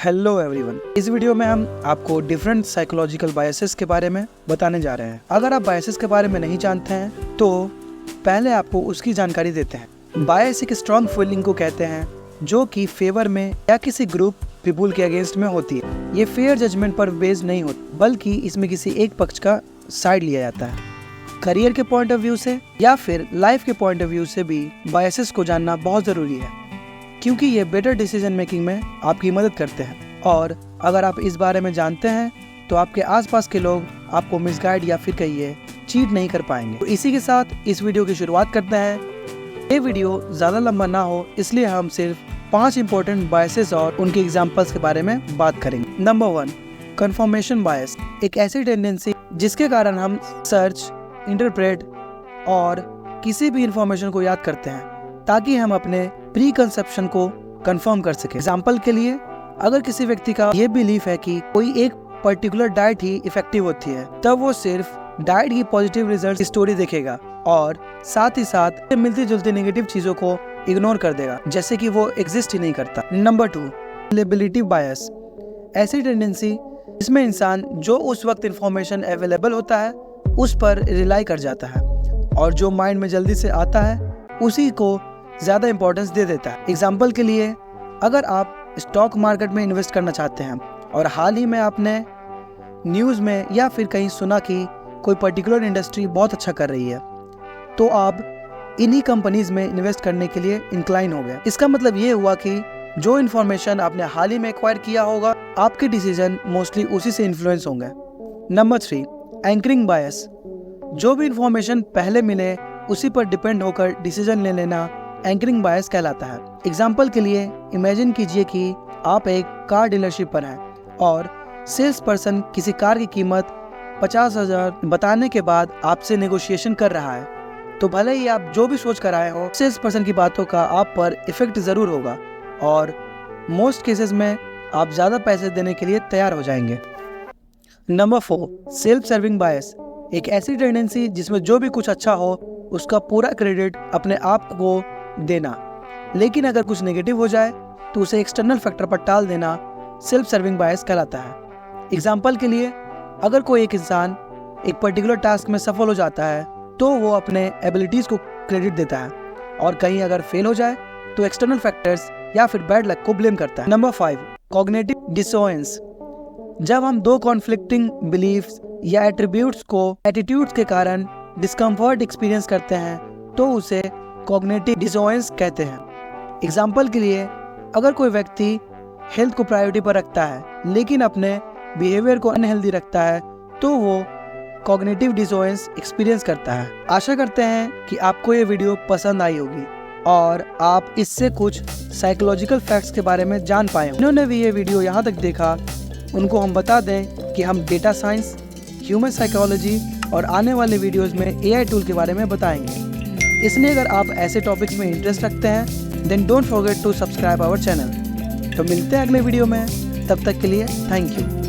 Hello everyone, इस video में हम आपको डिफरेंट साइकोलॉजिकल बायसेस के बारे में बताने जा रहे हैं। अगर आप बायसेस के बारे में नहीं जानते हैं तो पहले आपको उसकी जानकारी देते हैं। बायस एक स्ट्रॉन्ग फीलिंग को कहते हैं जो कि फेवर में या किसी ग्रुप पीपुल के अगेंस्ट में होती है। ये फेयर जजमेंट पर बेस्ड नहीं होती, बल्कि इसमें किसी एक पक्ष का साइड लिया जाता है। करियर के पॉइंट ऑफ व्यू से या फिर लाइफ के पॉइंट ऑफ व्यू से भी बायसेस को जानना बहुत ज़रूरी है, क्योंकि ये बेटर डिसीजन मेकिंग में आपकी मदद करते हैं। और अगर आप इस बारे में जानते हैं तो आपके आसपास के लोग आपको मिसगाइड या फिर कहिए चीट नहीं कर पाएंगे। तो इसी के साथ इस वीडियो की शुरुआत करते हैं। ये वीडियो ज़्यादा लंबा ना हो, इसलिए हम सिर्फ 5 इंपॉर्टेंट बायसेस और उनके एग्जाम्पल्स के बारे में बात करेंगे। नंबर 1, कन्फर्मेशन बायस। एक ऐसी टेंडेंसी जिसके कारण हम सर्च, इंटरप्रेट और किसी भी इंफॉर्मेशन को याद करते हैं ताकि हम अपने प्री कंसेप्शन को कंफर्म कर सके। एग्जाम्पल के लिए, अगर किसी व्यक्ति का ये बिलीफ है कि कोई एक पर्टिकुलर डाइट ही इफेक्टिव होती है, तब वो सिर्फ डाइट की पॉजिटिव रिजल्ट की स्टोरी देखेगा और साथ ही साथ मिलती जुलती नेगेटिव चीजों को इग्नोर कर देगा, जैसे कि वो एग्जिस्ट ही नहीं करता। नंबर 2, रिलेबिलिटी बायस। ऐसी टेंडेंसी जिसमें इंसान जो उस वक्त इंफॉर्मेशन अवेलेबल होता है उस पर रिलाई कर जाता है और जो माइंड में जल्दी से आता है उसी को ज़्यादा इंपॉर्टेंस दे देता है। एग्जाम्पल के लिए, अगर आप स्टॉक मार्केट में इन्वेस्ट करना चाहते हैं और हाल ही में आपने न्यूज़ में या फिर कहीं सुना कि कोई पर्टिकुलर इंडस्ट्री बहुत अच्छा कर रही है, तो आप इन्हीं कंपनीज में इन्वेस्ट करने के लिए इंक्लाइन हो गए। इसका मतलब ये हुआ कि जो इन्फॉर्मेशन आपने हाल ही में एक्वायर किया होगा, आपके डिसीजन मोस्टली उसी से इन्फ्लुएंस होंगे। नंबर 3, एंकरिंग बायस। जो भी इंफॉर्मेशन पहले मिले उसी पर डिपेंड होकर डिसीजन ले लेना एंकरिंग बायस कहलाता है। एग्जाम्पल के लिए, इमेजिन कीजिए कि आप एक कार डीलरशिप पर हैं और सेल्स पर्सन किसी कार की कीमत 50,000 बताने के बाद आपसे नेगोशिएशन कर रहा है, तो भले ही आप जो भी सोच कर आए हो, सेल्स पर्सन की बातों का आप पर इफेक्ट जरूर होगा और मोस्ट केसेस में आप ज़्यादा पैसे देने के लिए तैयार हो जाएंगे। नंबर 4, सेल्फ सर्विंग बायस। एक ऐसी टेंडेंसी जिसमें जो भी कुछ अच्छा हो उसका पूरा क्रेडिट अपने आप को देना, लेकिन अगर कुछ नेगेटिव हो जाए तो उसे एक्सटर्नल फैक्टर पर टाल देना सेल्फ सर्विंग बायस कहलाता है। एग्जाम्पल के लिए, अगर कोई एक इंसान एक पर्टिकुलर टास्क में सफल हो जाता है तो वो अपने एबिलिटीज को क्रेडिट देता है और कहीं अगर फेल हो जाए तो एक्सटर्नल फैक्टर्स या फिर बैड लक को ब्लेम करता है। Number 5, cognitive dissonance. जब हम दो कॉन्फ्लिक्टिंग बिलीफ्स या एट्रीब्यूट्स को एटीट्यूड्स के कारण डिस्कम्फर्ट एक्सपीरियंस करते हैं तो उसे कॉग्निटिव डिसोनेंस कहते हैं। एग्जाम्पल के लिए, अगर कोई व्यक्ति हेल्थ को प्रायोरिटी पर रखता है लेकिन अपने बिहेवियर को अनहेल्दी रखता है तो वो कॉग्निटिव डिसोनेंस एक्सपीरियंस करता है। आशा करते हैं कि आपको ये वीडियो पसंद आई होगी और आप इससे कुछ साइकोलॉजिकल फैक्ट्स के बारे में जान पाए। उन्होंने भी ये वीडियो यहाँ तक देखा, उनको हम बता दें कि हम डेटा साइंस, ह्यूमन साइकोलॉजी और आने वाले वीडियोस में AI टूल के बारे में बताएंगे। इसलिए अगर आप ऐसे टॉपिक्स में इंटरेस्ट रखते हैं then don't forget to subscribe our channel. तो मिलते हैं अगले वीडियो में, तब तक के लिए थैंक यू।